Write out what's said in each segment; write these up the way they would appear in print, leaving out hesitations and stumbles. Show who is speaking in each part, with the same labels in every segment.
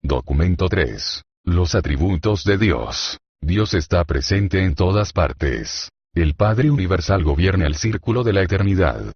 Speaker 1: Documento 3. Los atributos de Dios. Dios está presente en todas partes. El Padre Universal gobierna el círculo de la eternidad.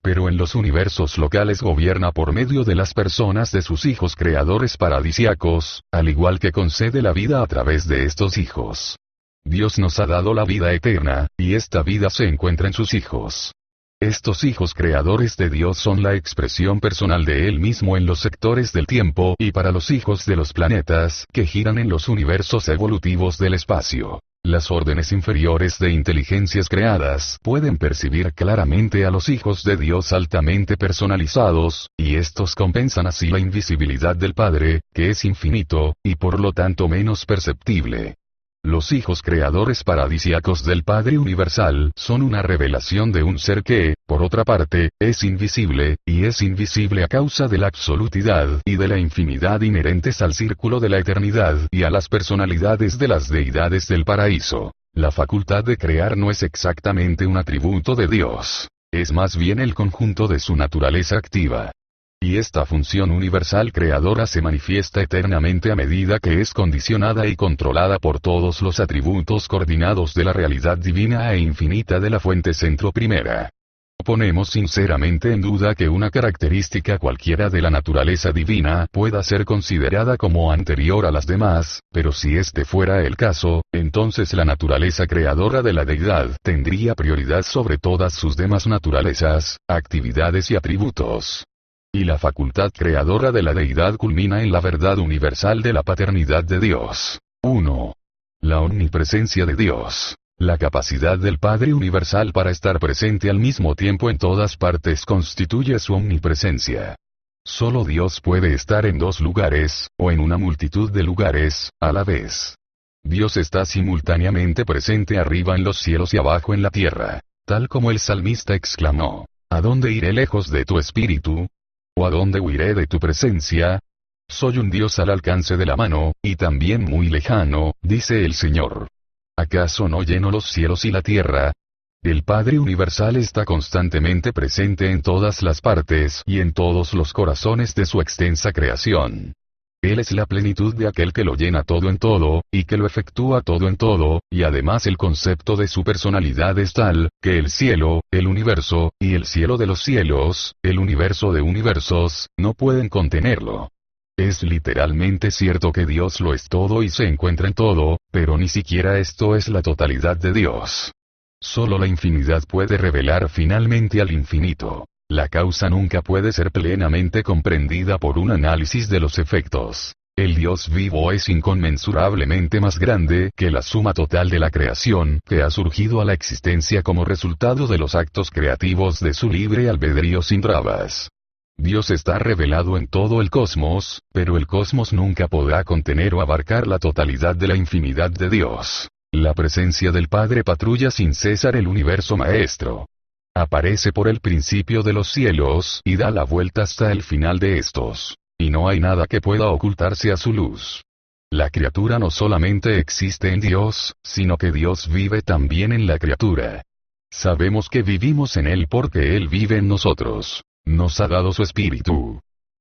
Speaker 1: Pero en los universos locales gobierna por medio de las personas de sus hijos creadores paradisiacos, al igual que concede la vida a través de estos hijos. Dios nos ha dado la vida eterna, y esta vida se encuentra en sus hijos. Estos hijos creadores de Dios son la expresión personal de Él mismo en los sectores del tiempo y para los hijos de los planetas que giran en los universos evolutivos del espacio. Las órdenes inferiores de inteligencias creadas pueden percibir claramente a los hijos de Dios altamente personalizados, y estos compensan así la invisibilidad del Padre, que es infinito, y por lo tanto menos perceptible. Los hijos creadores paradisiacos del Padre Universal son una revelación de un ser que, por otra parte, es invisible, y es invisible a causa de la absolutidad y de la infinidad inherentes al círculo de la eternidad y a las personalidades de las deidades del paraíso. La facultad de crear no es exactamente un atributo de Dios. Es más bien el conjunto de su naturaleza activa. Y esta función universal creadora se manifiesta eternamente a medida que es condicionada y controlada por todos los atributos coordinados de la realidad divina e infinita de la fuente centro primera. Ponemos sinceramente en duda que una característica cualquiera de la naturaleza divina pueda ser considerada como anterior a las demás, pero si este fuera el caso, entonces la naturaleza creadora de la deidad tendría prioridad sobre todas sus demás naturalezas, actividades y atributos. Y la facultad creadora de la deidad culmina en la verdad universal de la paternidad de Dios. 1. La omnipresencia de Dios. La capacidad del Padre Universal para estar presente al mismo tiempo en todas partes constituye su omnipresencia. Solo Dios puede estar en dos lugares, o en una multitud de lugares, a la vez. Dios está simultáneamente presente arriba en los cielos y abajo en la tierra. Tal como el salmista exclamó: ¿A dónde iré lejos de tu espíritu? ¿O a dónde huiré de tu presencia? Soy un Dios al alcance de la mano, y también muy lejano, dice el Señor. ¿Acaso no lleno los cielos y la tierra? El Padre Universal está constantemente presente en todas las partes y en todos los corazones de su extensa creación. Él es la plenitud de aquel que lo llena todo en todo, y que lo efectúa todo en todo, y además el concepto de su personalidad es tal, que el cielo, el universo, y el cielo de los cielos, el universo de universos, no pueden contenerlo. Es literalmente cierto que Dios lo es todo y se encuentra en todo, pero ni siquiera esto es la totalidad de Dios. Solo la infinidad puede revelar finalmente al infinito. La causa nunca puede ser plenamente comprendida por un análisis de los efectos. El Dios vivo es inconmensurablemente más grande que la suma total de la creación que ha surgido a la existencia como resultado de los actos creativos de su libre albedrío sin trabas. Dios está revelado en todo el cosmos, pero el cosmos nunca podrá contener o abarcar la totalidad de la infinidad de Dios. La presencia del Padre patrulla sin cesar el universo maestro. Aparece por el principio de los cielos y da la vuelta hasta el final de estos. Y no hay nada que pueda ocultarse a su luz. La criatura no solamente existe en Dios, sino que Dios vive también en la criatura. Sabemos que vivimos en Él porque Él vive en nosotros. Nos ha dado su espíritu.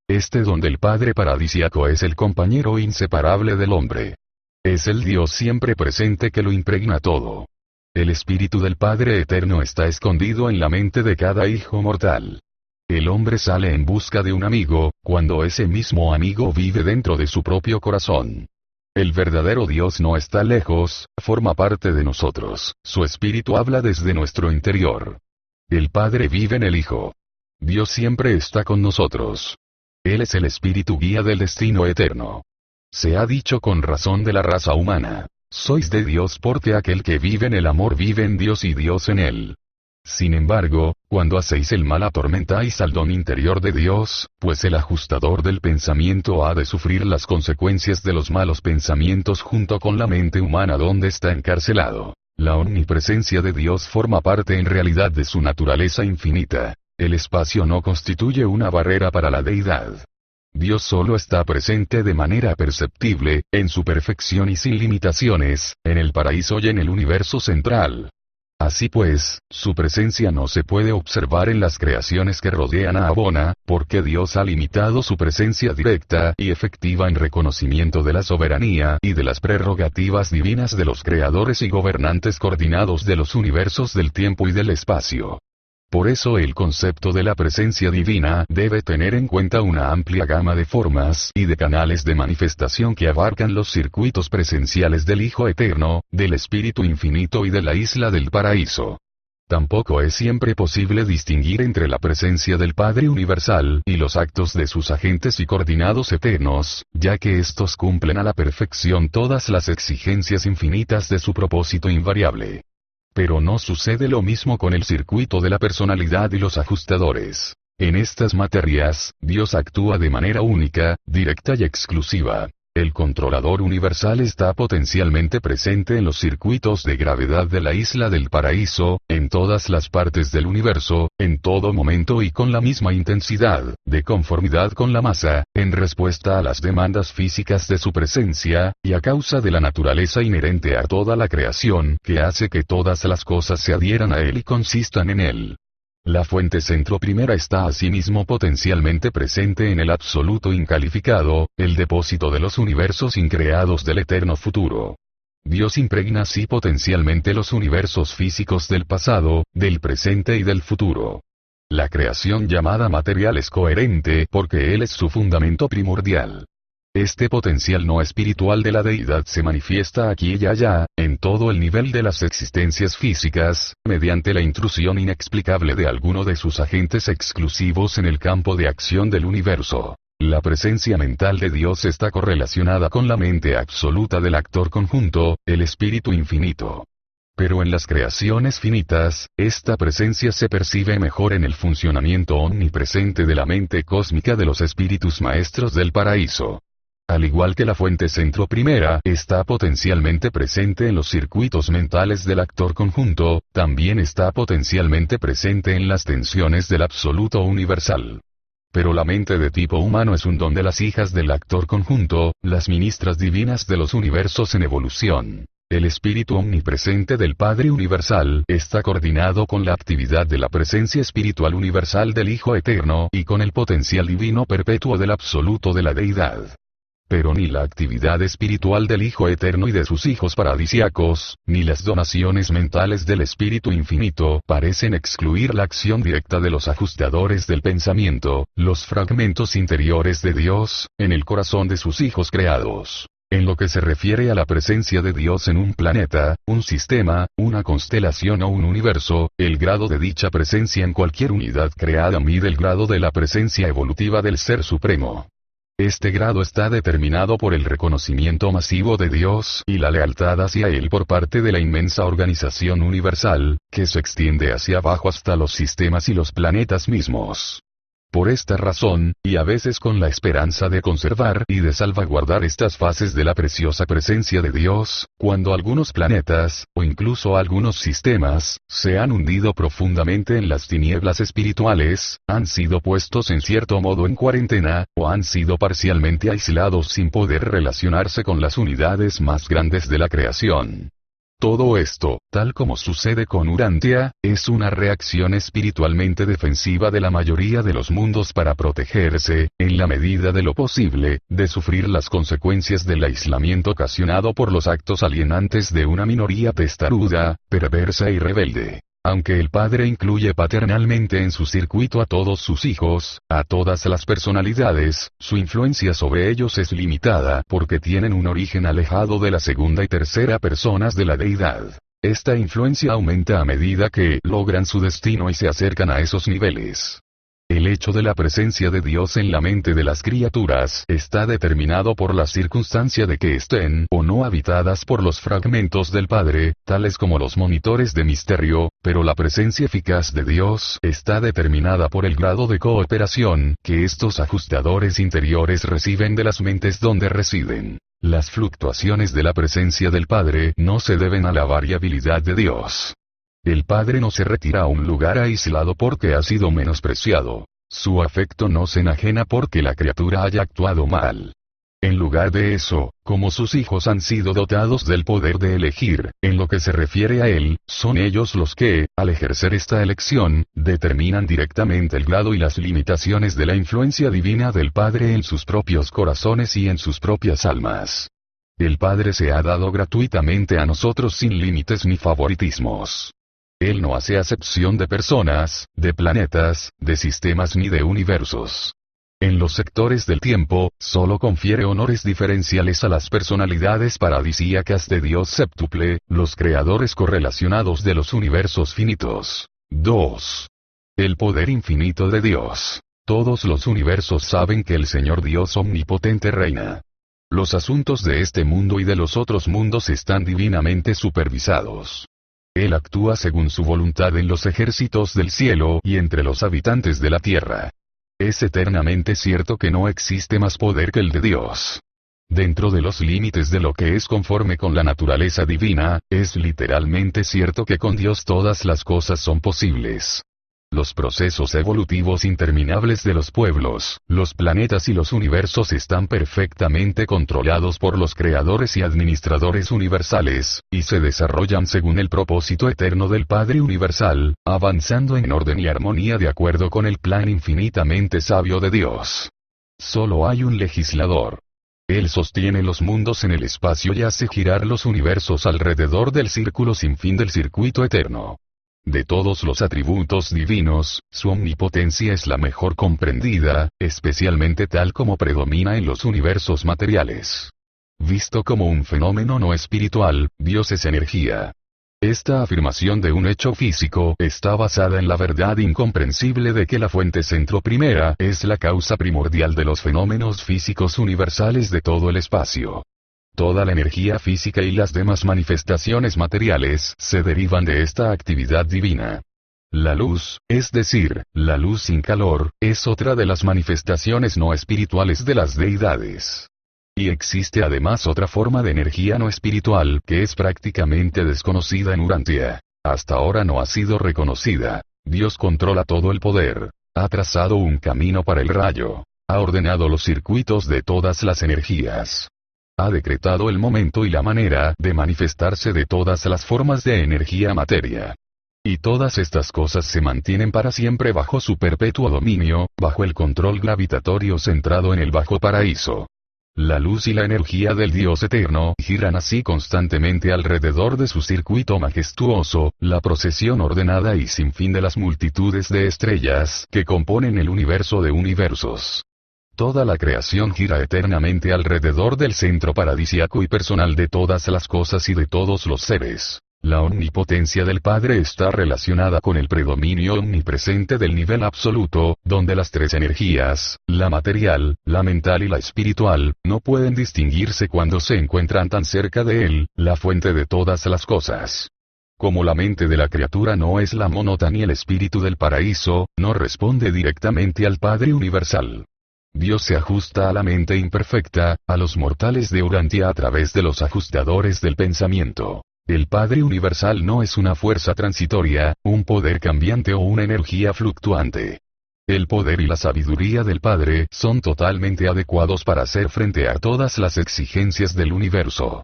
Speaker 1: Este don del Padre paradisiaco es el compañero inseparable del hombre. Es el Dios siempre presente que lo impregna todo. El espíritu del Padre eterno está escondido en la mente de cada hijo mortal. El hombre sale en busca de un amigo, cuando ese mismo amigo vive dentro de su propio corazón. El verdadero Dios no está lejos, forma parte de nosotros, su espíritu habla desde nuestro interior. El Padre vive en el Hijo. Dios siempre está con nosotros. Él es el espíritu guía del destino eterno. Se ha dicho con razón de la raza humana: sois de Dios porque aquel que vive en el amor vive en Dios y Dios en él. Sin embargo, cuando hacéis el mal atormentáis al don interior de Dios, pues el ajustador del pensamiento ha de sufrir las consecuencias de los malos pensamientos junto con la mente humana donde está encarcelado. La omnipresencia de Dios forma parte en realidad de su naturaleza infinita. El espacio no constituye una barrera para la deidad. Dios solo está presente de manera perceptible, en su perfección y sin limitaciones, en el paraíso y en el universo central. Así pues, su presencia no se puede observar en las creaciones que rodean a Abona, porque Dios ha limitado su presencia directa y efectiva en reconocimiento de la soberanía y de las prerrogativas divinas de los creadores y gobernantes coordinados de los universos del tiempo y del espacio. Por eso el concepto de la presencia divina debe tener en cuenta una amplia gama de formas y de canales de manifestación que abarcan los circuitos presenciales del Hijo Eterno, del Espíritu Infinito y de la Isla del Paraíso. Tampoco es siempre posible distinguir entre la presencia del Padre Universal y los actos de sus agentes y coordinados eternos, ya que estos cumplen a la perfección todas las exigencias infinitas de su propósito invariable. Pero no sucede lo mismo con el circuito de la personalidad y los ajustadores. En estas materias, Dios actúa de manera única, directa y exclusiva. El controlador universal está potencialmente presente en los circuitos de gravedad de la Isla del Paraíso, en todas las partes del universo, en todo momento y con la misma intensidad, de conformidad con la masa, en respuesta a las demandas físicas de su presencia, y a causa de la naturaleza inherente a toda la creación que hace que todas las cosas se adhieran a él y consistan en él. La fuente centro primera está asimismo potencialmente presente en el absoluto incalificado, el depósito de los universos increados del eterno futuro. Dios impregna así potencialmente los universos físicos del pasado, del presente y del futuro. La creación llamada material es coherente porque Él es su fundamento primordial. Este potencial no espiritual de la deidad se manifiesta aquí y allá, en todo el nivel de las existencias físicas, mediante la intrusión inexplicable de alguno de sus agentes exclusivos en el campo de acción del universo. La presencia mental de Dios está correlacionada con la mente absoluta del actor conjunto, el Espíritu Infinito. Pero en las creaciones finitas, esta presencia se percibe mejor en el funcionamiento omnipresente de la mente cósmica de los espíritus maestros del paraíso. Al igual que la fuente centro primera está potencialmente presente en los circuitos mentales del actor conjunto, también está potencialmente presente en las tensiones del absoluto universal. Pero la mente de tipo humano es un don de las hijas del actor conjunto, las ministras divinas de los universos en evolución. El espíritu omnipresente del Padre Universal está coordinado con la actividad de la presencia espiritual universal del Hijo Eterno y con el potencial divino perpetuo del absoluto de la deidad. Pero ni la actividad espiritual del Hijo Eterno y de sus hijos paradisiacos, ni las donaciones mentales del Espíritu Infinito parecen excluir la acción directa de los ajustadores del pensamiento, los fragmentos interiores de Dios, en el corazón de sus hijos creados. En lo que se refiere a la presencia de Dios en un planeta, un sistema, una constelación o un universo, el grado de dicha presencia en cualquier unidad creada mide el grado de la presencia evolutiva del Ser Supremo. Este grado está determinado por el reconocimiento masivo de Dios y la lealtad hacia Él por parte de la inmensa organización universal, que se extiende hacia abajo hasta los sistemas y los planetas mismos. Por esta razón, y a veces con la esperanza de conservar y de salvaguardar estas fases de la preciosa presencia de Dios, cuando algunos planetas, o incluso algunos sistemas, se han hundido profundamente en las tinieblas espirituales, han sido puestos en cierto modo en cuarentena, o han sido parcialmente aislados sin poder relacionarse con las unidades más grandes de la creación. Todo esto, tal como sucede con Urantia, es una reacción espiritualmente defensiva de la mayoría de los mundos para protegerse, en la medida de lo posible, de sufrir las consecuencias del aislamiento ocasionado por los actos alienantes de una minoría testaruda, perversa y rebelde. Aunque el Padre incluye paternalmente en su circuito a todos sus hijos, a todas las personalidades, su influencia sobre ellos es limitada porque tienen un origen alejado de la segunda y tercera personas de la deidad. Esta influencia aumenta a medida que logran su destino y se acercan a esos niveles. El hecho de la presencia de Dios en la mente de las criaturas está determinado por la circunstancia de que estén o no habitadas por los fragmentos del Padre, tales como los monitores de misterio, pero la presencia eficaz de Dios está determinada por el grado de cooperación que estos ajustadores interiores reciben de las mentes donde residen. Las fluctuaciones de la presencia del Padre no se deben a la variabilidad de Dios. El Padre no se retira a un lugar aislado porque ha sido menospreciado. Su afecto no se enajena porque la criatura haya actuado mal. En lugar de eso, como sus hijos han sido dotados del poder de elegir, en lo que se refiere a él, son ellos los que, al ejercer esta elección, determinan directamente el grado y las limitaciones de la influencia divina del Padre en sus propios corazones y en sus propias almas. El Padre se ha dado gratuitamente a nosotros sin límites ni favoritismos. Él no hace acepción de personas, de planetas, de sistemas ni de universos. En los sectores del tiempo, solo confiere honores diferenciales a las personalidades paradisíacas de Dios séptuple, los creadores correlacionados de los universos finitos. 2. El poder infinito de Dios. Todos los universos saben que el Señor Dios omnipotente reina. Los asuntos de este mundo y de los otros mundos están divinamente supervisados. Él actúa según su voluntad en los ejércitos del cielo y entre los habitantes de la tierra. Es eternamente cierto que no existe más poder que el de Dios. Dentro de los límites de lo que es conforme con la naturaleza divina, es literalmente cierto que con Dios todas las cosas son posibles. Los procesos evolutivos interminables de los pueblos, los planetas y los universos están perfectamente controlados por los creadores y administradores universales, y se desarrollan según el propósito eterno del Padre Universal, avanzando en orden y armonía de acuerdo con el plan infinitamente sabio de Dios. Solo hay un legislador. Él sostiene los mundos en el espacio y hace girar los universos alrededor del círculo sin fin del circuito eterno. De todos los atributos divinos, su omnipotencia es la mejor comprendida, especialmente tal como predomina en los universos materiales. Visto como un fenómeno no espiritual, Dios es energía. Esta afirmación de un hecho físico está basada en la verdad incomprensible de que la fuente centro primera es la causa primordial de los fenómenos físicos universales de todo el espacio. Toda la energía física y las demás manifestaciones materiales se derivan de esta actividad divina. La luz, es decir, la luz sin calor, es otra de las manifestaciones no espirituales de las deidades. Y existe además otra forma de energía no espiritual que es prácticamente desconocida en Urantia. Hasta ahora no ha sido reconocida. Dios controla todo el poder. Ha trazado un camino para el rayo. Ha ordenado los circuitos de todas las energías. Ha decretado el momento y la manera de manifestarse de todas las formas de energía materia. Y todas estas cosas se mantienen para siempre bajo su perpetuo dominio, bajo el control gravitatorio centrado en el bajo paraíso. La luz y la energía del Dios eterno giran así constantemente alrededor de su circuito majestuoso, la procesión ordenada y sin fin de las multitudes de estrellas que componen el universo de universos. Toda la creación gira eternamente alrededor del centro paradisiaco y personal de todas las cosas y de todos los seres. La omnipotencia del Padre está relacionada con el predominio omnipresente del nivel absoluto, donde las tres energías, la material, la mental y la espiritual, no pueden distinguirse cuando se encuentran tan cerca de él, la fuente de todas las cosas. Como la mente de la criatura no es la monota ni el espíritu del paraíso, no responde directamente al Padre Universal. Dios se ajusta a la mente imperfecta, a los mortales de Urantia a través de los ajustadores del pensamiento. El Padre Universal no es una fuerza transitoria, un poder cambiante o una energía fluctuante. El poder y la sabiduría del Padre son totalmente adecuados para hacer frente a todas las exigencias del universo.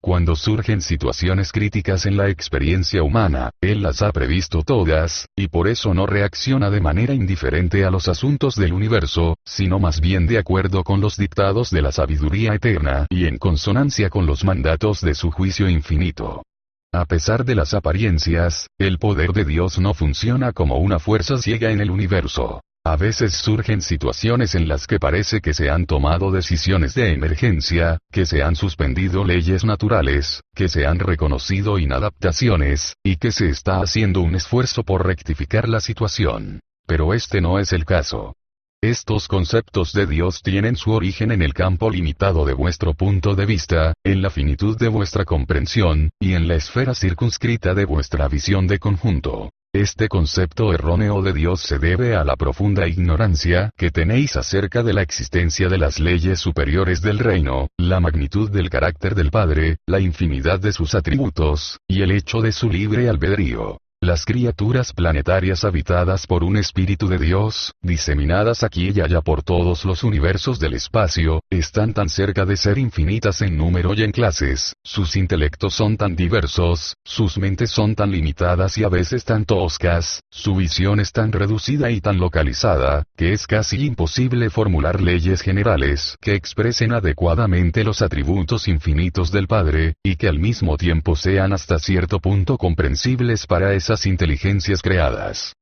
Speaker 1: Cuando surgen situaciones críticas en la experiencia humana, Él las ha previsto todas, y por eso no reacciona de manera indiferente a los asuntos del universo, sino más bien de acuerdo con los dictados de la sabiduría eterna y en consonancia con los mandatos de su juicio infinito. A pesar de las apariencias, el poder de Dios no funciona como una fuerza ciega en el universo. A veces surgen situaciones en las que parece que se han tomado decisiones de emergencia, que se han suspendido leyes naturales, que se han reconocido inadaptaciones, y que se está haciendo un esfuerzo por rectificar la situación. Pero este no es el caso. Estos conceptos de Dios tienen su origen en el campo limitado de vuestro punto de vista, en la finitud de vuestra comprensión, y en la esfera circunscrita de vuestra visión de conjunto. Este concepto erróneo de Dios se debe a la profunda ignorancia que tenéis acerca de la existencia de las leyes superiores del reino, la magnitud del carácter del Padre, la infinidad de sus atributos, y el hecho de su libre albedrío. Las criaturas planetarias habitadas por un espíritu de Dios, diseminadas aquí y allá por todos los universos del espacio, están tan cerca de ser infinitas en número y en clases, sus intelectos son tan diversos, sus mentes son tan limitadas y a veces tan toscas, su visión es tan reducida y tan localizada, que es casi imposible formular leyes generales que expresen adecuadamente los atributos infinitos del Padre, y que al mismo tiempo sean hasta cierto punto comprensibles para esas inteligencias creadas.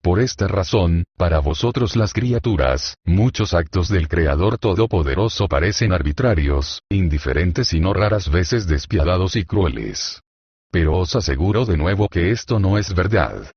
Speaker 1: Por esta razón, para vosotros las criaturas, muchos actos del Creador Todopoderoso parecen arbitrarios, indiferentes y no raras veces despiadados y crueles. Pero os aseguro de nuevo que esto no es verdad.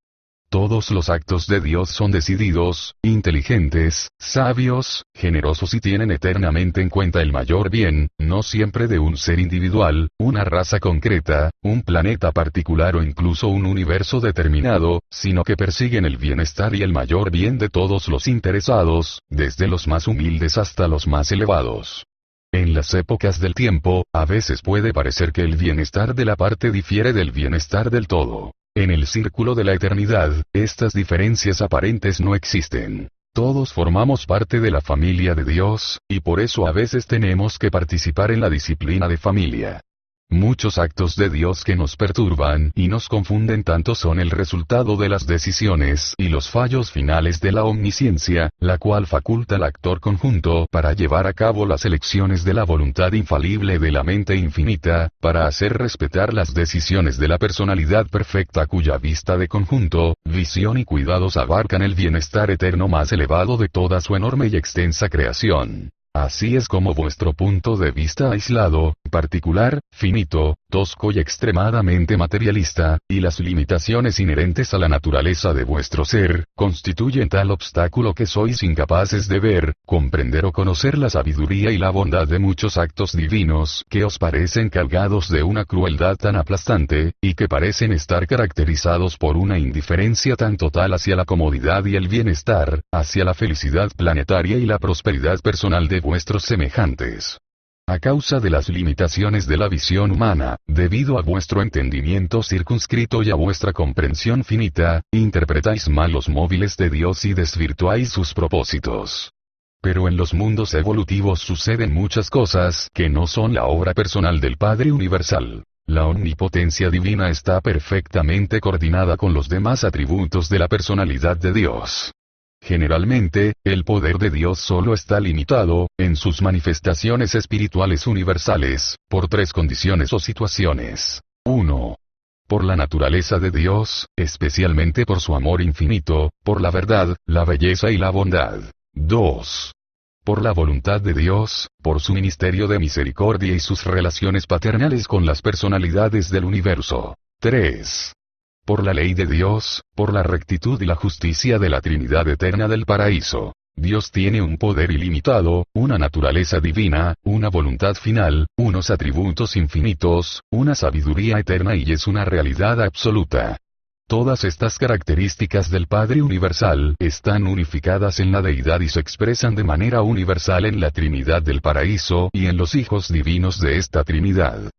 Speaker 1: Todos los actos de Dios son decididos, inteligentes, sabios, generosos y tienen eternamente en cuenta el mayor bien, no siempre de un ser individual, una raza concreta, un planeta particular o incluso un universo determinado, sino que persiguen el bienestar y el mayor bien de todos los interesados, desde los más humildes hasta los más elevados. En las épocas del tiempo, a veces puede parecer que el bienestar de la parte difiere del bienestar del todo. En el círculo de la eternidad, estas diferencias aparentes no existen. Todos formamos parte de la familia de Dios, y por eso a veces tenemos que participar en la disciplina de familia. Muchos actos de Dios que nos perturban y nos confunden tanto son el resultado de las decisiones y los fallos finales de la omnisciencia, la cual faculta al actor conjunto para llevar a cabo las elecciones de la voluntad infalible de la mente infinita, para hacer respetar las decisiones de la personalidad perfecta cuya vista de conjunto, visión y cuidados abarcan el bienestar eterno más elevado de toda su enorme y extensa creación. Así es como vuestro punto de vista aislado, particular, finito, tosco y extremadamente materialista, y las limitaciones inherentes a la naturaleza de vuestro ser, constituyen tal obstáculo que sois incapaces de ver, comprender o conocer la sabiduría y la bondad de muchos actos divinos que os parecen cargados de una crueldad tan aplastante, y que parecen estar caracterizados por una indiferencia tan total hacia la comodidad y el bienestar, hacia la felicidad planetaria y la prosperidad personal de vuestros semejantes. A causa de las limitaciones de la visión humana, debido a vuestro entendimiento circunscrito y a vuestra comprensión finita, interpretáis mal los móviles de Dios y desvirtuáis sus propósitos. Pero en los mundos evolutivos suceden muchas cosas que no son la obra personal del Padre Universal. La omnipotencia divina está perfectamente coordinada con los demás atributos de la personalidad de Dios. Generalmente, el poder de Dios solo está limitado, en sus manifestaciones espirituales universales, por tres condiciones o situaciones. 1. Por la naturaleza de Dios, especialmente por su amor infinito, por la verdad, la belleza y la bondad. 2. Por la voluntad de Dios, por su ministerio de misericordia y sus relaciones paternales con las personalidades del universo. 3. Por la ley de Dios, por la rectitud y la justicia de la Trinidad eterna del paraíso. Dios tiene un poder ilimitado, una naturaleza divina, una voluntad final, unos atributos infinitos, una sabiduría eterna y es una realidad absoluta. Todas estas características del Padre Universal están unificadas en la Deidad y se expresan de manera universal en la Trinidad del paraíso y en los hijos divinos de esta Trinidad.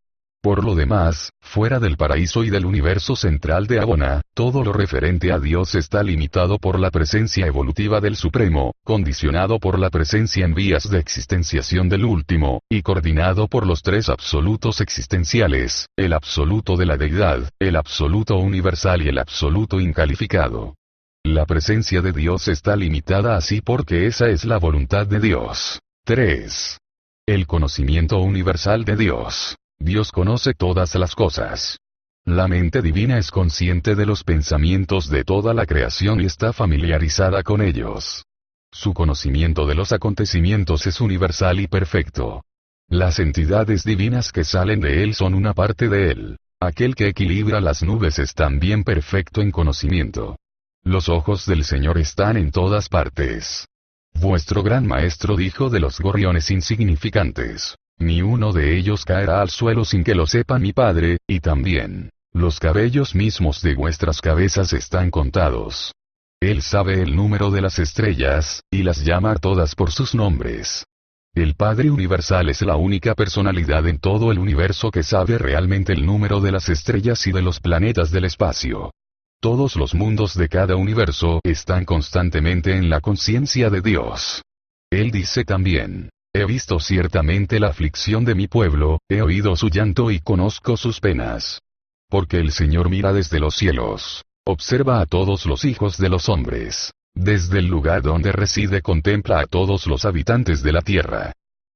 Speaker 1: Por lo demás, fuera del paraíso y del universo central de Abona, todo lo referente a Dios está limitado por la presencia evolutiva del Supremo, condicionado por la presencia en vías de existenciación del Último, y coordinado por los tres absolutos existenciales, el absoluto de la Deidad, el absoluto universal y el absoluto incalificado. La presencia de Dios está limitada así porque esa es la voluntad de Dios. 3. El conocimiento universal de Dios. Dios conoce todas las cosas. La mente divina es consciente de los pensamientos de toda la creación y está familiarizada con ellos. Su conocimiento de los acontecimientos es universal y perfecto. Las entidades divinas que salen de él son una parte de él. Aquel que equilibra las nubes es también perfecto en conocimiento. Los ojos del Señor están en todas partes. Vuestro gran maestro dijo de los gorriones insignificantes: ni uno de ellos caerá al suelo sin que lo sepa mi Padre, y también, los cabellos mismos de vuestras cabezas están contados. Él sabe el número de las estrellas, y las llama a todas por sus nombres. El Padre Universal es la única personalidad en todo el universo que sabe realmente el número de las estrellas y de los planetas del espacio. Todos los mundos de cada universo están constantemente en la conciencia de Dios. Él dice también: he visto ciertamente la aflicción de mi pueblo, he oído su llanto y conozco sus penas. Porque el Señor mira desde los cielos, observa a todos los hijos de los hombres. Desde el lugar donde reside contempla a todos los habitantes de la tierra.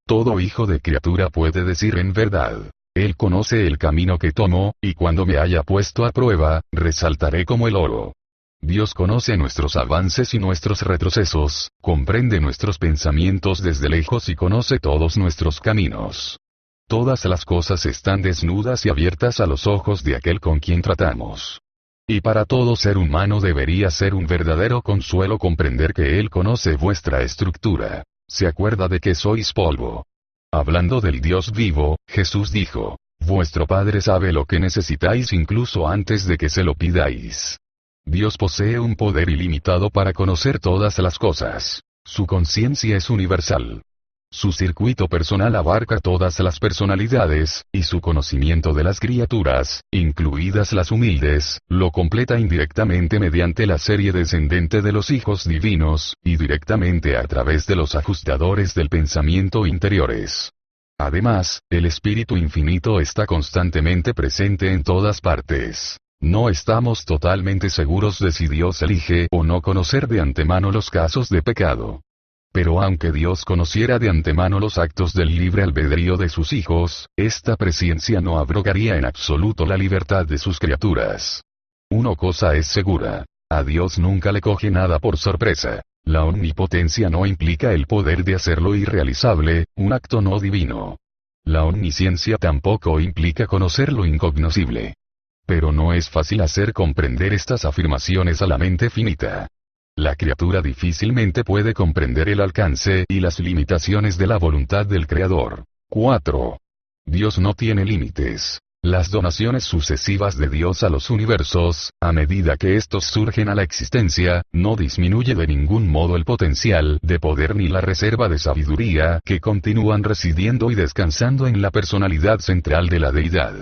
Speaker 1: Todo hijo de criatura puede decir en verdad: Él conoce el camino que tomo, y cuando me haya puesto a prueba, resaltaré como el oro. Dios conoce nuestros avances y nuestros retrocesos, comprende nuestros pensamientos desde lejos y conoce todos nuestros caminos. Todas las cosas están desnudas y abiertas a los ojos de aquel con quien tratamos. Y para todo ser humano debería ser un verdadero consuelo comprender que Él conoce vuestra estructura. Se acuerda de que sois polvo. Hablando del Dios vivo, Jesús dijo: vuestro Padre sabe lo que necesitáis incluso antes de que se lo pidáis. Dios posee un poder ilimitado para conocer todas las cosas. Su conciencia es universal. Su circuito personal abarca todas las personalidades, y su conocimiento de las criaturas, incluidas las humildes, lo completa indirectamente mediante la serie descendente de los hijos divinos, y directamente a través de los ajustadores del pensamiento interiores. Además, el Espíritu Infinito está constantemente presente en todas partes. No estamos totalmente seguros de si Dios elige o no conocer de antemano los casos de pecado. Pero aunque Dios conociera de antemano los actos del libre albedrío de sus hijos, esta presciencia no abrogaría en absoluto la libertad de sus criaturas. Una cosa es segura: a Dios nunca le coge nada por sorpresa. La omnipotencia no implica el poder de hacer lo irrealizable, un acto no divino. La omnisciencia tampoco implica conocer lo incognoscible. Pero no es fácil hacer comprender estas afirmaciones a la mente finita. La criatura difícilmente puede comprender el alcance y las limitaciones de la voluntad del Creador. 4. Dios no tiene límites. Las donaciones sucesivas de Dios a los universos, a medida que estos surgen a la existencia, no disminuye de ningún modo el potencial de poder ni la reserva de sabiduría que continúan residiendo y descansando en la personalidad central de la deidad.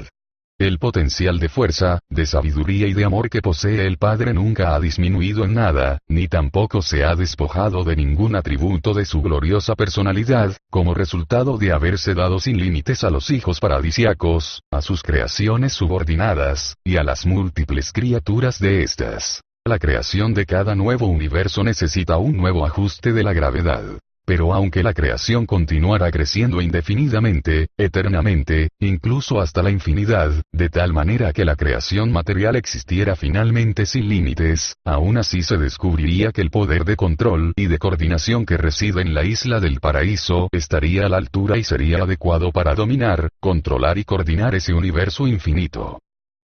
Speaker 1: El potencial de fuerza, de sabiduría y de amor que posee el Padre nunca ha disminuido en nada, ni tampoco se ha despojado de ningún atributo de su gloriosa personalidad, como resultado de haberse dado sin límites a los hijos paradisiacos, a sus creaciones subordinadas, y a las múltiples criaturas de estas. La creación de cada nuevo universo necesita un nuevo ajuste de la gravedad. Pero aunque la creación continuara creciendo indefinidamente, eternamente, incluso hasta la infinidad, de tal manera que la creación material existiera finalmente sin límites, aún así se descubriría que el poder de control y de coordinación que reside en la isla del paraíso estaría a la altura y sería adecuado para dominar, controlar y coordinar ese universo infinito.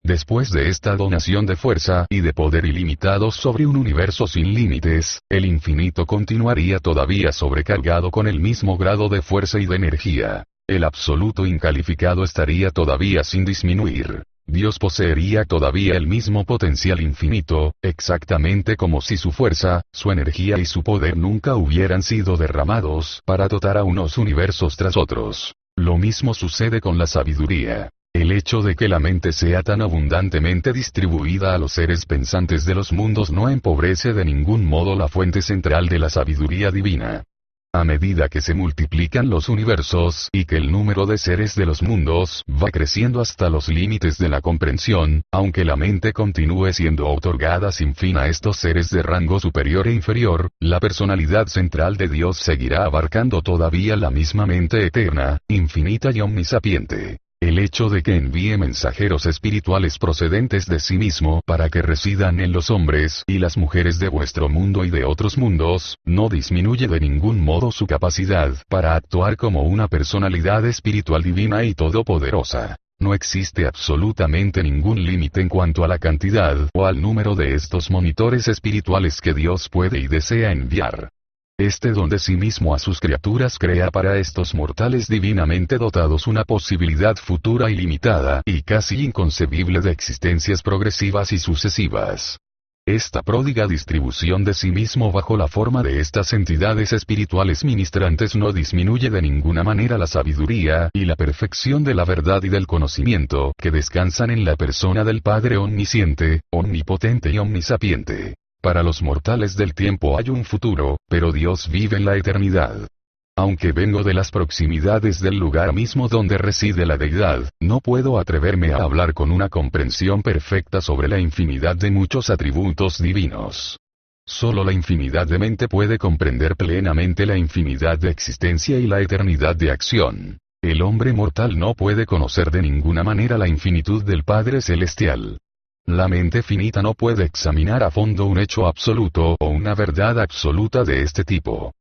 Speaker 1: Después de esta donación de fuerza y de poder ilimitados sobre un universo sin límites, el infinito continuaría todavía sobrecargado con el mismo grado de fuerza y de energía. El absoluto incalificado estaría todavía sin disminuir. Dios poseería todavía el mismo potencial infinito, exactamente como si su fuerza, su energía y su poder nunca hubieran sido derramados para dotar a unos universos tras otros. Lo mismo sucede con la sabiduría. El hecho de que la mente sea tan abundantemente distribuida a los seres pensantes de los mundos no empobrece de ningún modo la fuente central de la sabiduría divina. A medida que se multiplican los universos y que el número de seres de los mundos va creciendo hasta los límites de la comprensión, aunque la mente continúe siendo otorgada sin fin a estos seres de rango superior e inferior, la personalidad central de Dios seguirá abarcando todavía la misma mente eterna, infinita y omnisapiente. El hecho de que envíe mensajeros espirituales procedentes de sí mismo para que residan en los hombres y las mujeres de vuestro mundo y de otros mundos, no disminuye de ningún modo su capacidad para actuar como una personalidad espiritual divina y todopoderosa. No existe absolutamente ningún límite en cuanto a la cantidad o al número de estos monitores espirituales que Dios puede y desea enviar. Este don de sí mismo a sus criaturas crea para estos mortales divinamente dotados una posibilidad futura ilimitada y casi inconcebible de existencias progresivas y sucesivas. Esta pródiga distribución de sí mismo bajo la forma de estas entidades espirituales ministrantes no disminuye de ninguna manera la sabiduría y la perfección de la verdad y del conocimiento que descansan en la persona del Padre omnisciente, omnipotente y omnisapiente. Para los mortales del tiempo hay un futuro, pero Dios vive en la eternidad. Aunque vengo de las proximidades del lugar mismo donde reside la deidad, no puedo atreverme a hablar con una comprensión perfecta sobre la infinidad de muchos atributos divinos. Solo la infinidad de mente puede comprender plenamente la infinidad de existencia y la eternidad de acción. El hombre mortal no puede conocer de ninguna manera la infinitud del Padre Celestial. La mente finita no puede examinar a fondo un hecho absoluto o una verdad absoluta de este tipo.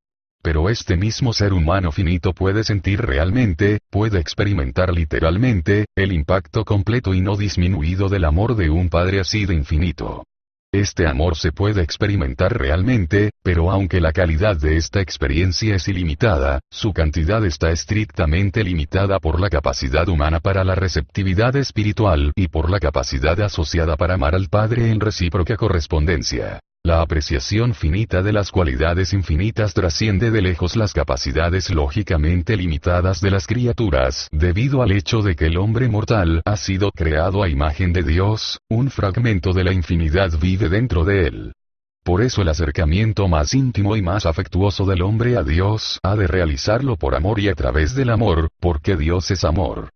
Speaker 1: Pero este mismo ser humano finito puede sentir realmente, puede experimentar literalmente, el impacto completo y no disminuido del amor de un Padre así de infinito. Este amor se puede experimentar realmente, pero aunque la calidad de esta experiencia es ilimitada, su cantidad está estrictamente limitada por la capacidad humana para la receptividad espiritual y por la capacidad asociada para amar al Padre en recíproca correspondencia. La apreciación finita de las cualidades infinitas trasciende de lejos las capacidades lógicamente limitadas de las criaturas, debido al hecho de que el hombre mortal ha sido creado a imagen de Dios, un fragmento de la infinidad vive dentro de él. Por eso el acercamiento más íntimo y más afectuoso del hombre a Dios ha de realizarlo por amor y a través del amor, porque Dios es amor.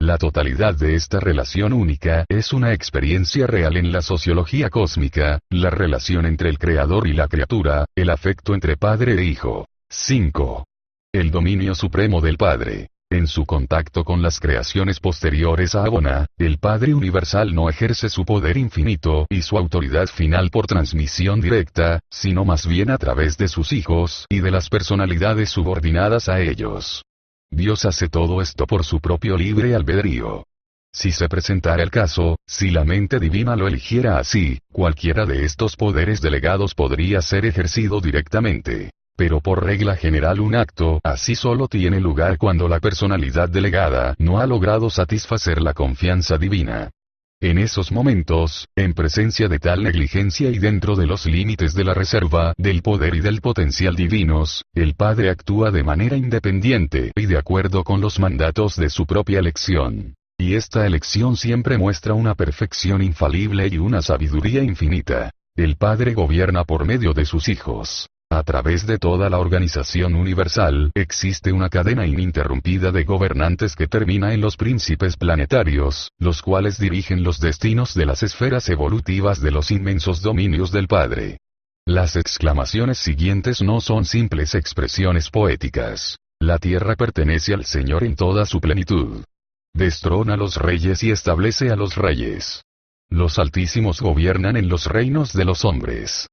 Speaker 1: La totalidad de esta relación única es una experiencia real en la sociología cósmica, la relación entre el creador y la criatura, el afecto entre padre e hijo. 5. El dominio supremo del Padre. En su contacto con las creaciones posteriores a Agona, el Padre Universal no ejerce su poder infinito y su autoridad final por transmisión directa, sino más bien a través de sus hijos y de las personalidades subordinadas a ellos. Dios hace todo esto por su propio libre albedrío. Si se presentara el caso, si la mente divina lo eligiera así, cualquiera de estos poderes delegados podría ser ejercido directamente. Pero por regla general un acto así solo tiene lugar cuando la personalidad delegada no ha logrado satisfacer la confianza divina. En esos momentos, en presencia de tal negligencia y dentro de los límites de la reserva del poder y del potencial divinos, el Padre actúa de manera independiente y de acuerdo con los mandatos de su propia elección. Y esta elección siempre muestra una perfección infalible y una sabiduría infinita. El Padre gobierna por medio de sus hijos. A través de toda la organización universal existe una cadena ininterrumpida de gobernantes que termina en los príncipes planetarios, los cuales dirigen los destinos de las esferas evolutivas de los inmensos dominios del Padre. Las exclamaciones siguientes no son simples expresiones poéticas. La tierra pertenece al Señor en toda su plenitud. Destrona a los reyes y establece a los reyes. Los altísimos gobiernan en los reinos de los hombres.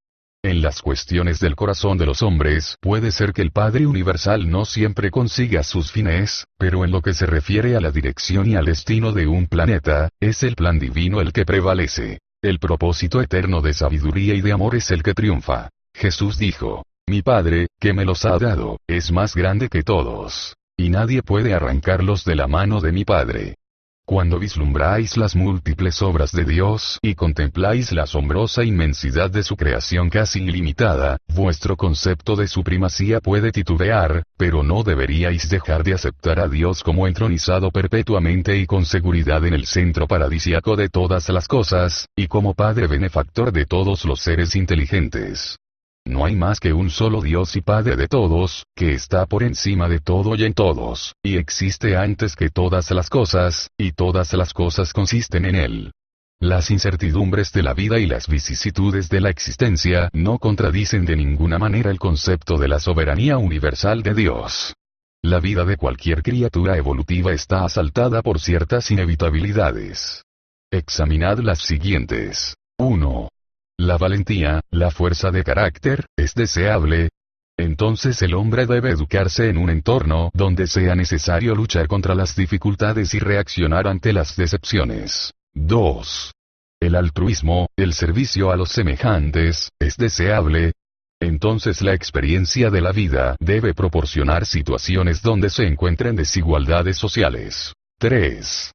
Speaker 1: En las cuestiones del corazón de los hombres puede ser que el Padre Universal no siempre consiga sus fines, pero en lo que se refiere a la dirección y al destino de un planeta, es el plan divino el que prevalece. El propósito eterno de sabiduría y de amor es el que triunfa. Jesús dijo: Mi Padre, que me los ha dado, es más grande que todos, y nadie puede arrancarlos de la mano de mi Padre. Cuando vislumbráis las múltiples obras de Dios y contempláis la asombrosa inmensidad de su creación casi ilimitada, vuestro concepto de su primacía puede titubear, pero no deberíais dejar de aceptar a Dios como entronizado perpetuamente y con seguridad en el centro paradisíaco de todas las cosas, y como Padre benefactor de todos los seres inteligentes. No hay más que un solo Dios y Padre de todos, que está por encima de todo y en todos, y existe antes que todas las cosas, y todas las cosas consisten en Él. Las incertidumbres de la vida y las vicisitudes de la existencia no contradicen de ninguna manera el concepto de la soberanía universal de Dios. La vida de cualquier criatura evolutiva está asaltada por ciertas inevitabilidades. Examinad las siguientes. 1. La valentía, la fuerza de carácter, es deseable. Entonces el hombre debe educarse en un entorno donde sea necesario luchar contra las dificultades y reaccionar ante las decepciones. 2. El altruismo, el servicio a los semejantes, es deseable. Entonces la experiencia de la vida debe proporcionar situaciones donde se encuentren desigualdades sociales. 3.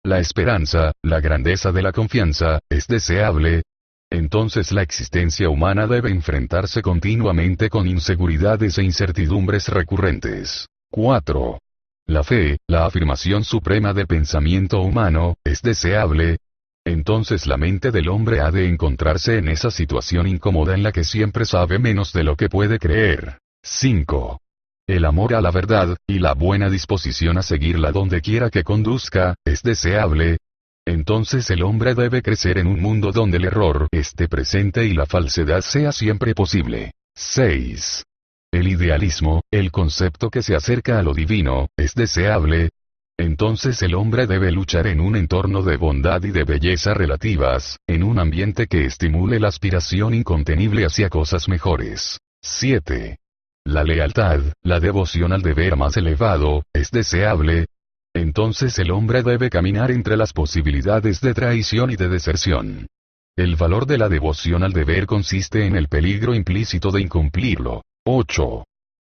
Speaker 1: La esperanza, la grandeza de la confianza, es deseable. Entonces la existencia humana debe enfrentarse continuamente con inseguridades e incertidumbres recurrentes. 4. La fe, la afirmación suprema del pensamiento humano, es deseable. Entonces la mente del hombre ha de encontrarse en esa situación incómoda en la que siempre sabe menos de lo que puede creer. 5. El amor a la verdad, y la buena disposición a seguirla donde quiera que conduzca, es deseable. Entonces el hombre debe crecer en un mundo donde el error esté presente y la falsedad sea siempre posible. 6. El idealismo, el concepto que se acerca a lo divino, es deseable. Entonces el hombre debe luchar en un entorno de bondad y de belleza relativas, en un ambiente que estimule la aspiración incontenible hacia cosas mejores. 7. La lealtad, la devoción al deber más elevado, es deseable. Entonces el hombre debe caminar entre las posibilidades de traición y de deserción. El valor de la devoción al deber consiste en el peligro implícito de incumplirlo. 8.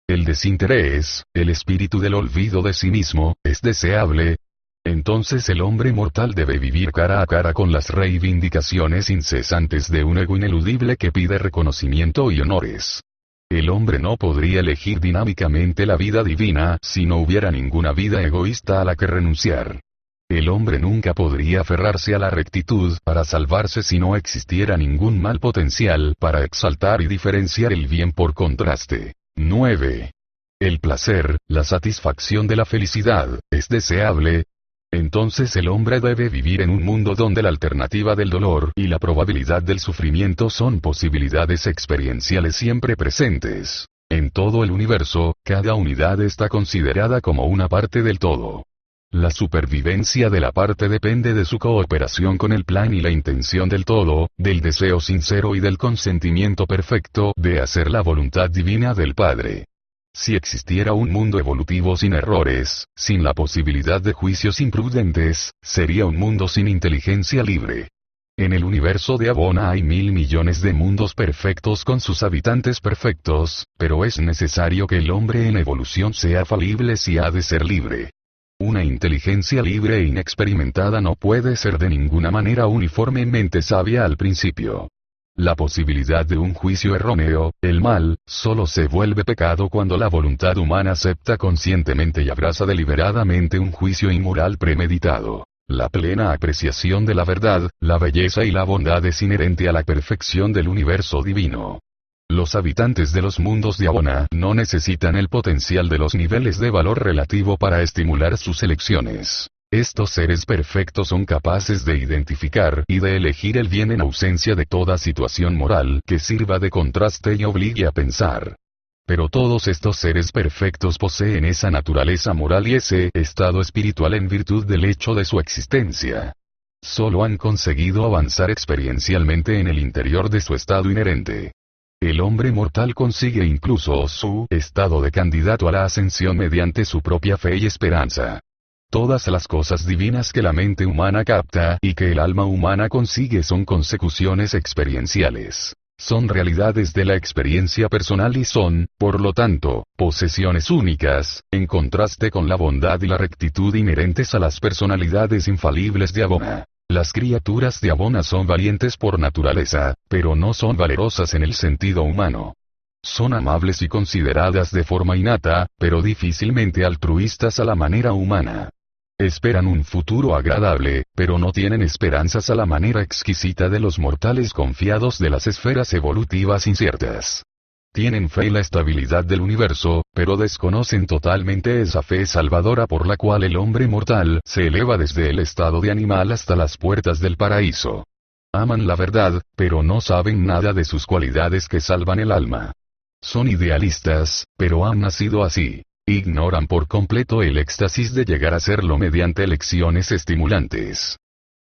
Speaker 1: El desinterés, el espíritu del olvido de sí mismo, es deseable. Entonces el hombre mortal debe vivir cara a cara con las reivindicaciones incesantes de un ego ineludible que pide reconocimiento y honores. El hombre no podría elegir dinámicamente la vida divina si no hubiera ninguna vida egoísta a la que renunciar. El hombre nunca podría aferrarse a la rectitud para salvarse si no existiera ningún mal potencial para exaltar y diferenciar el bien por contraste. 9. El placer, la satisfacción de la felicidad, es deseable. Entonces el hombre debe vivir en un mundo donde la alternativa del dolor y la probabilidad del sufrimiento son posibilidades experienciales siempre presentes. En todo el universo, cada unidad está considerada como una parte del todo. La supervivencia de la parte depende de su cooperación con el plan y la intención del todo, del deseo sincero y del consentimiento perfecto de hacer la voluntad divina del Padre. Si existiera un mundo evolutivo sin errores, sin la posibilidad de juicios imprudentes, sería un mundo sin inteligencia libre. En el universo de Abona hay 1000 millones de mundos perfectos con sus habitantes perfectos, pero es necesario que el hombre en evolución sea falible si ha de ser libre. Una inteligencia libre e inexperimentada no puede ser de ninguna manera uniformemente sabia al principio. La posibilidad de un juicio erróneo, el mal, solo se vuelve pecado cuando la voluntad humana acepta conscientemente y abraza deliberadamente un juicio inmoral premeditado. La plena apreciación de la verdad, la belleza y la bondad es inherente a la perfección del universo divino. Los habitantes de los mundos de Abona no necesitan el potencial de los niveles de valor relativo para estimular sus elecciones. Estos seres perfectos son capaces de identificar y de elegir el bien en ausencia de toda situación moral que sirva de contraste y obligue a pensar. Pero todos estos seres perfectos poseen esa naturaleza moral y ese estado espiritual en virtud del hecho de su existencia. Solo han conseguido avanzar experiencialmente en el interior de su estado inherente. El hombre mortal consigue incluso su estado de candidato a la ascensión mediante su propia fe y esperanza. Todas las cosas divinas que la mente humana capta y que el alma humana consigue son consecuciones experienciales. Son realidades de la experiencia personal y son, por lo tanto, posesiones únicas, en contraste con la bondad y la rectitud inherentes a las personalidades infalibles de Abona. Las criaturas de Abona son valientes por naturaleza, pero no son valerosas en el sentido humano. Son amables y consideradas de forma innata, pero difícilmente altruistas a la manera humana. Esperan un futuro agradable, pero no tienen esperanzas a la manera exquisita de los mortales confiados de las esferas evolutivas inciertas. Tienen fe en la estabilidad del universo, pero desconocen totalmente esa fe salvadora por la cual el hombre mortal se eleva desde el estado de animal hasta las puertas del paraíso. Aman la verdad, pero no saben nada de sus cualidades que salvan el alma. Son idealistas, pero han nacido así. Ignoran por completo el éxtasis de llegar a serlo mediante lecciones estimulantes.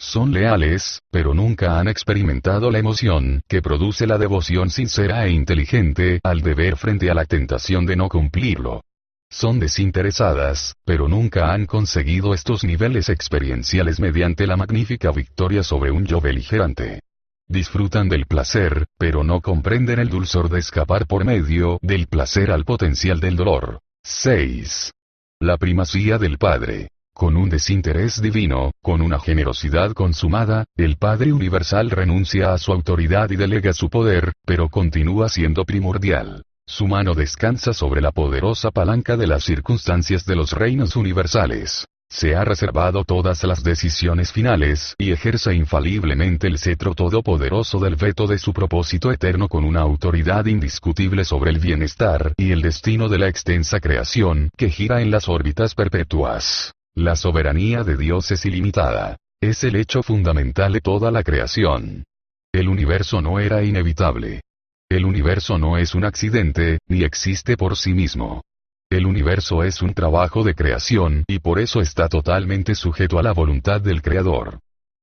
Speaker 1: Son leales, pero nunca han experimentado la emoción que produce la devoción sincera e inteligente al deber frente a la tentación de no cumplirlo. Son desinteresadas, pero nunca han conseguido estos niveles experienciales mediante la magnífica victoria sobre un yo beligerante. Disfrutan del placer, pero no comprenden el dulzor de escapar por medio del placer al potencial del dolor. 6. La primacía del Padre. Con un desinterés divino, con una generosidad consumada, el Padre Universal renuncia a su autoridad y delega su poder, pero continúa siendo primordial. Su mano descansa sobre la poderosa palanca de las circunstancias de los reinos universales. Se ha reservado todas las decisiones finales y ejerce infaliblemente el cetro todopoderoso del veto de su propósito eterno con una autoridad indiscutible sobre el bienestar y el destino de la extensa creación que gira en las órbitas perpetuas. La soberanía de Dios es ilimitada. Es el hecho fundamental de toda la creación. El universo no era inevitable. El universo no es un accidente, ni existe por sí mismo. El universo es un trabajo de creación y por eso está totalmente sujeto a la voluntad del Creador.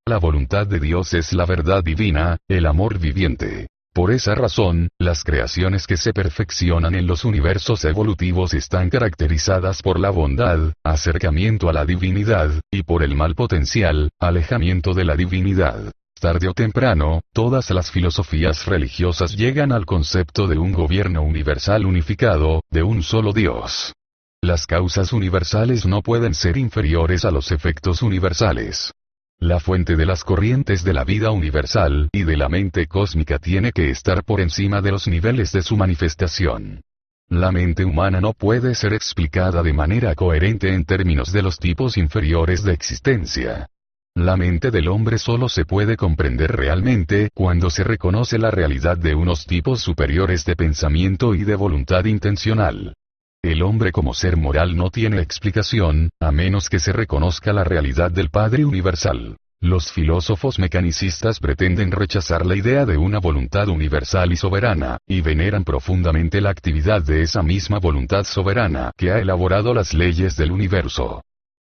Speaker 1: La voluntad de Dios es la verdad divina, el amor viviente. Por esa razón, las creaciones que se perfeccionan en los universos evolutivos están caracterizadas por la bondad, acercamiento a la divinidad, y por el mal potencial, alejamiento de la divinidad. Tarde o temprano, todas las filosofías religiosas llegan al concepto de un gobierno universal unificado, de un solo Dios. Las causas universales no pueden ser inferiores a los efectos universales. La fuente de las corrientes de la vida universal y de la mente cósmica tiene que estar por encima de los niveles de su manifestación. La mente humana no puede ser explicada de manera coherente en términos de los tipos inferiores de existencia. La mente del hombre solo se puede comprender realmente cuando se reconoce la realidad de unos tipos superiores de pensamiento y de voluntad intencional. El hombre como ser moral no tiene explicación, a menos que se reconozca la realidad del Padre Universal. Los filósofos mecanicistas pretenden rechazar la idea de una voluntad universal y soberana, y veneran profundamente la actividad de esa misma voluntad soberana que ha elaborado las leyes del universo.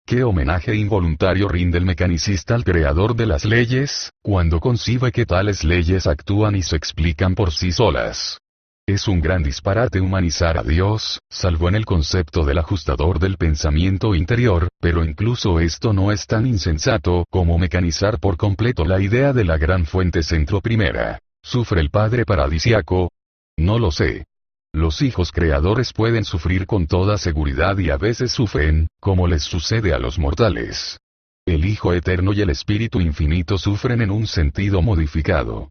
Speaker 1: ¿Qué homenaje involuntario rinde el mecanicista al creador de las leyes, cuando concibe que tales leyes actúan y se explican por sí solas? Es un gran disparate humanizar a Dios, salvo en el concepto del ajustador del pensamiento interior, pero incluso esto no es tan insensato como mecanizar por completo la idea de la gran fuente centro primera. ¿Sufre el Padre paradisiaco? No lo sé. Los hijos creadores pueden sufrir con toda seguridad y a veces sufren, como les sucede a los mortales. El Hijo Eterno y el Espíritu Infinito sufren en un sentido modificado.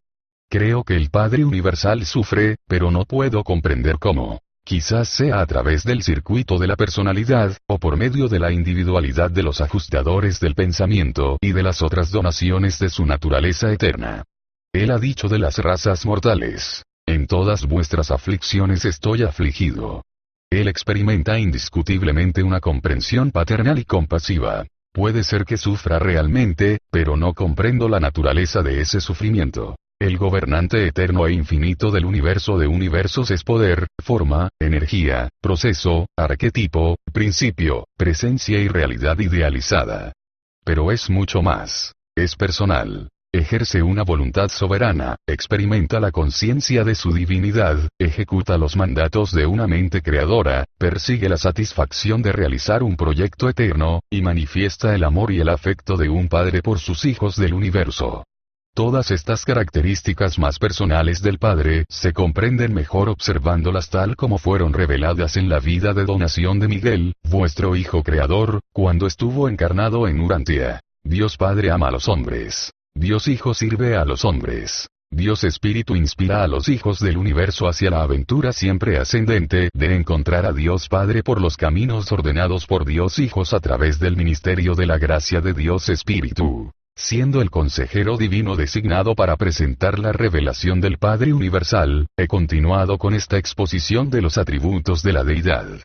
Speaker 1: Creo que el Padre Universal sufre, pero no puedo comprender cómo. Quizás sea a través del circuito de la personalidad, o por medio de la individualidad de los ajustadores del pensamiento y de las otras donaciones de su naturaleza eterna. Él ha dicho de las razas mortales: en todas vuestras aflicciones estoy afligido. Él experimenta indiscutiblemente una comprensión paternal y compasiva. Puede ser que sufra realmente, pero no comprendo la naturaleza de ese sufrimiento. El gobernante eterno e infinito del universo de universos es poder, forma, energía, proceso, arquetipo, principio, presencia y realidad idealizada. Pero es mucho más. Es personal. Ejerce una voluntad soberana, experimenta la conciencia de su divinidad, ejecuta los mandatos de una mente creadora, persigue la satisfacción de realizar un proyecto eterno, y manifiesta el amor y el afecto de un padre por sus hijos del universo. Todas estas características más personales del Padre se comprenden mejor observándolas tal como fueron reveladas en la vida de donación de Miguel, vuestro Hijo Creador, cuando estuvo encarnado en Urantia. Dios Padre ama a los hombres. Dios Hijo sirve a los hombres. Dios Espíritu inspira a los hijos del universo hacia la aventura siempre ascendente de encontrar a Dios Padre por los caminos ordenados por Dios Hijos a través del ministerio de la gracia de Dios Espíritu. Siendo el consejero divino designado para presentar la revelación del Padre Universal, he continuado con esta exposición de los atributos de la Deidad.